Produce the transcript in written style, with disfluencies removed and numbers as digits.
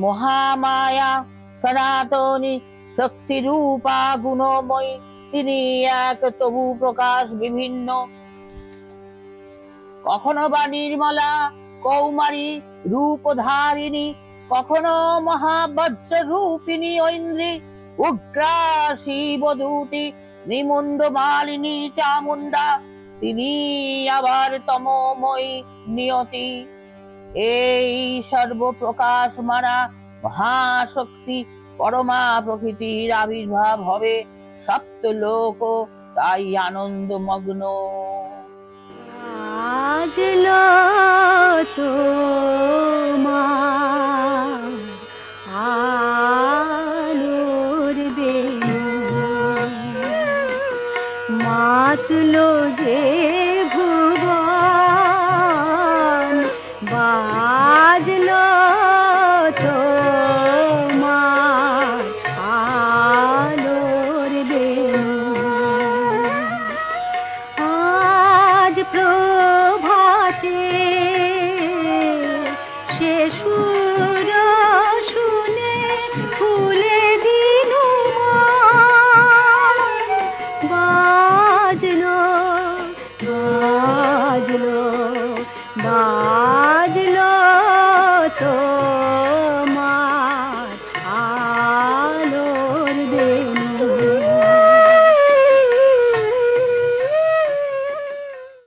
মহামায়া সনাতনী শক্তি রূপা গুণময়ী, তিনি এক তবু প্রকাশ বিভিন্ন। কখনো বা নির্মলা কৌমারী রূপধারিণী, কখনো মহাবজ্র রূপিণী ঐন্দ্রী, উগ্রা শিবদূতি নিমুণ্ড মালিনী চামুণ্ডা, তিনি আবার তমোময়ী নিয়তি। এই সর্বপ্রকাশ মানা মহাশক্তি পরমা প্রকৃতির আবির্ভাব হবে সপ্তলোক তাই আনন্দমগ্ন। আজলো তোমার আলোর বেণী, মাতলো যে ভুবন, বাজলো